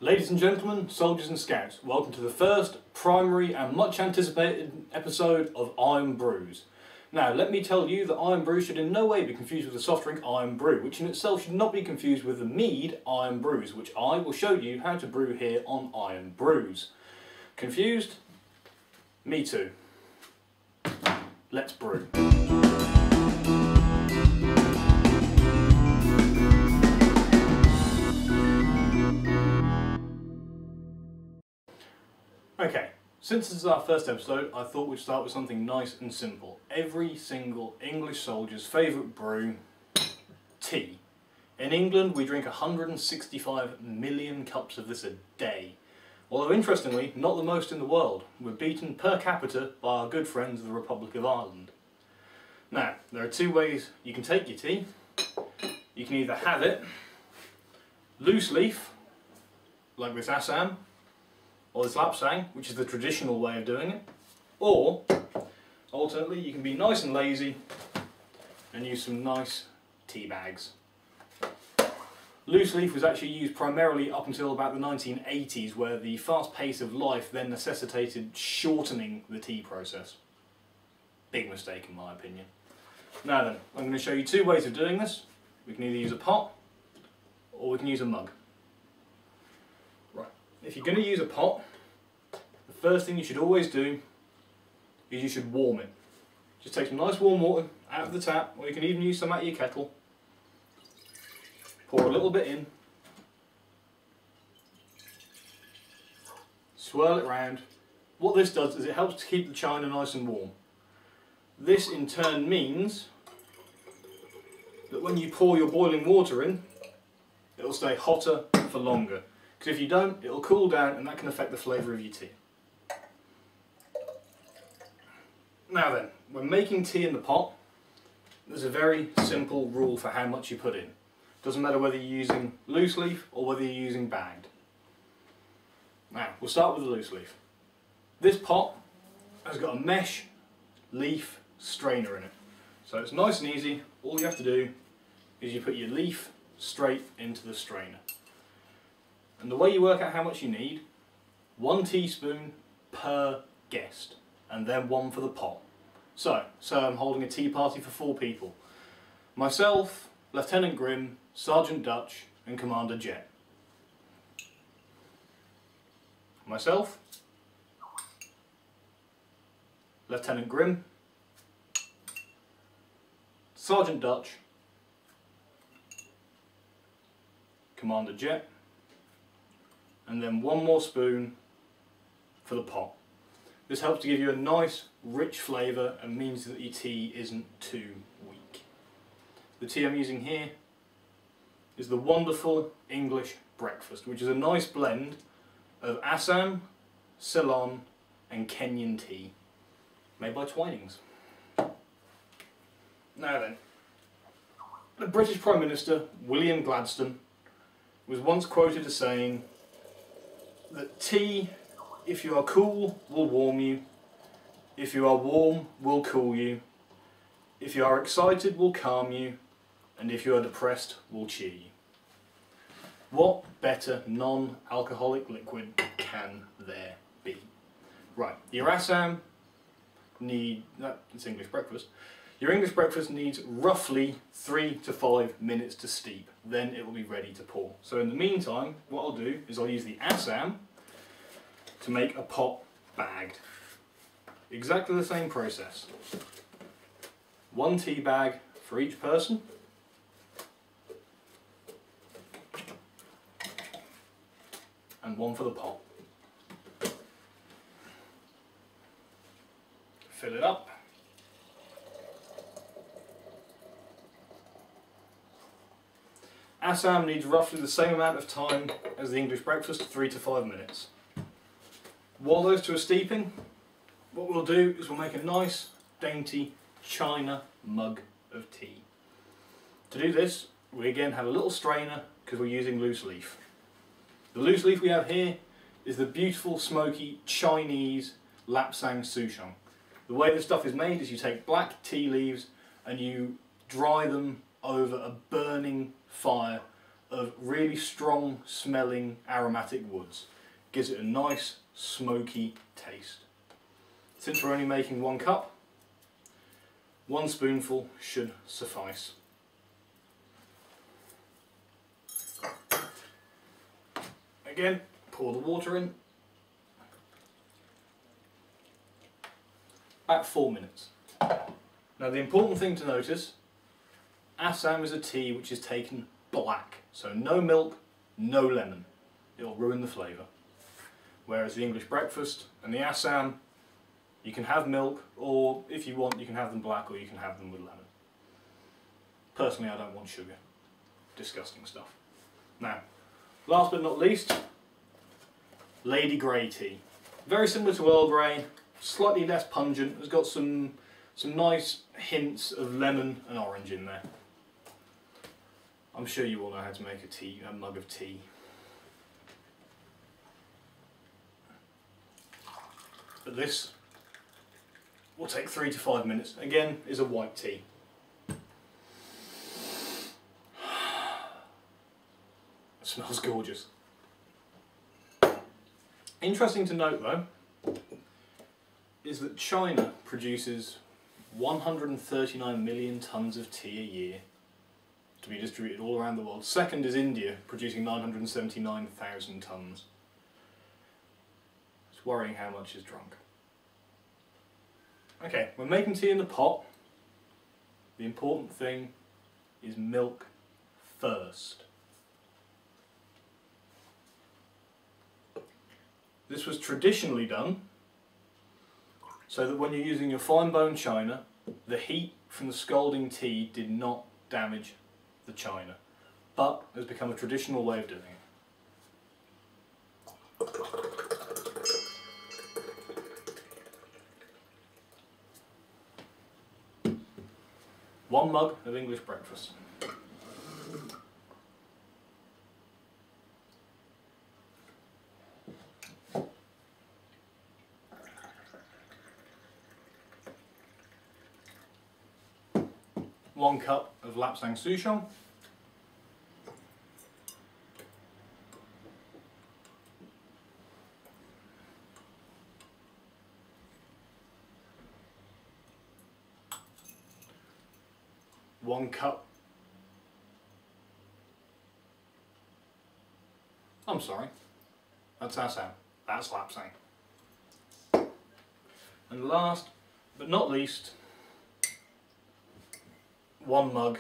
Ladies and gentlemen, soldiers and scouts, welcome to the first primary and much anticipated episode of Iron Brews. Now, let me tell you that Iron Brews should in no way be confused with the soft drink Iron Brew, which in itself should not be confused with the mead Iron Brews, which I will show you how to brew here on Iron Brews. Confused? Me too. Let's brew. Okay, since this is our first episode, I thought we'd start with something nice and simple. Every single English soldier's favourite brew, tea. In England, we drink 165 million cups of this a day. Although interestingly, not the most in the world. We're beaten per capita by our good friends of the Republic of Ireland. Now, there are two ways you can take your tea. You can either have it loose leaf, like this Assam, or this lapsang, which is the traditional way of doing it, or alternately you can be nice and lazy and use some nice tea bags. Loose leaf was actually used primarily up until about the 1980s, where the fast pace of life then necessitated shortening the tea process. Big mistake in my opinion. Now then, I'm going to show you two ways of doing this. We can either use a pot or we can use a mug. If you're going to use a pot, the first thing you should always do is you should warm it. Just take some nice warm water out of the tap, or you can even use some out of your kettle. Pour a little bit in. Swirl it round. What this does is it helps to keep the china nice and warm. This in turn means that when you pour your boiling water in, it will stay hotter for longer. Because if you don't, it'll cool down and that can affect the flavour of your tea. Now then, when making tea in the pot, there's a very simple rule for how much you put in. Doesn't matter whether you're using loose leaf or whether you're using bagged. Now, we'll start with the loose leaf. This pot has got a mesh leaf strainer in it. So it's nice and easy. All you have to do is you put your leaf straight into the strainer. And the way you work out how much you need, 1 teaspoon per guest, and then 1 for the pot. So I'm holding a tea party for 4 people. Myself, Lieutenant Grimm, Sergeant Dutch, and Commander Jet. Myself, Lieutenant Grimm, Sergeant Dutch, Commander Jet, and then 1 more spoon for the pot. This helps to give you a nice rich flavour and means that your tea isn't too weak. The tea I'm using here is the wonderful English breakfast, which is a nice blend of Assam, Ceylon and Kenyan tea, made by Twinings. Now then, the British Prime Minister, William Gladstone, was once quoted as saying that tea, if you are cool, will warm you. If you are warm, will cool you. If you are excited, will calm you. And if you are depressed, will cheer you. What better non-alcoholic liquid can there be? Right, your Assam it's English breakfast. Your English breakfast needs roughly 3 to 5 minutes to steep. Then it will be ready to pour. So in the meantime, what I'll do is I'll use the Assam to make a pot bagged. Exactly the same process. 1 tea bag for each person. And 1 for the pot. Fill it up. Assam needs roughly the same amount of time as the English breakfast, 3 to 5 minutes. While those two are steeping, what we'll do is we'll make a nice, dainty china mug of tea. To do this, we again have a little strainer because we're using loose leaf. The loose leaf we have here is the beautiful, smoky Chinese lapsang souchong. The way this stuff is made is you take black tea leaves and you dry them over a burning fire of really strong smelling aromatic woods. Gives it a nice smoky taste. Since we're only making 1 cup, 1 spoonful should suffice. Again, pour the water in. About 4 minutes. Now the important thing to notice, Assam is a tea which is taken black, so no milk, no lemon. It'll ruin the flavour. Whereas the English breakfast and the Assam, you can have milk, or if you want you can have them black or you can have them with lemon. Personally I don't want sugar. Disgusting stuff. Now, last but not least, Lady Grey tea. Very similar to Earl Grey, slightly less pungent, has got some nice hints of lemon and orange in there. I'm sure you all know how to make a mug of tea. But this will take 3 to 5 minutes. Again, is a white tea. It smells gorgeous. Interesting to note though, is that China produces 139 million tonnes of tea a year to be distributed all around the world. Second is India, producing 979,000 tonnes. It's worrying how much is drunk. Okay, when making tea in the pot, the important thing is milk first. This was traditionally done so that when you're using your fine bone china, the heat from the scalding tea did not damage the china, but has become a traditional way of doing it. 1 mug of English breakfast. One cup of Lapsang Souchong. One cup. I'm sorry, that's Assam, that's Lapsang. And last but not least, 1 mug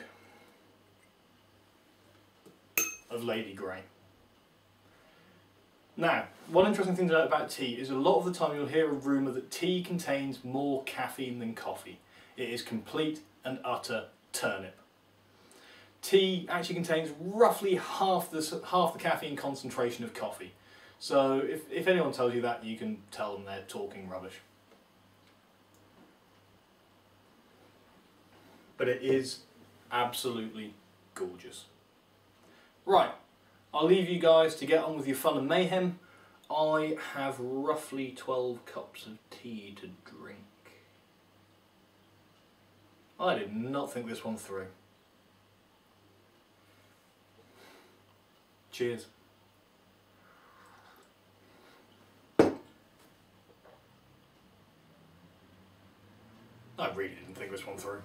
of Lady Grey. Now, one interesting thing to note about tea is a lot of the time you'll hear a rumour that tea contains more caffeine than coffee. It is complete and utter turnip. Tea actually contains roughly half the caffeine concentration of coffee. So if anyone tells you that, you can tell them they're talking rubbish. But it is absolutely gorgeous. Right, I'll leave you guys to get on with your fun and mayhem. I have roughly 12 cups of tea to drink. I did not think this one through. Cheers. I really didn't think this one through.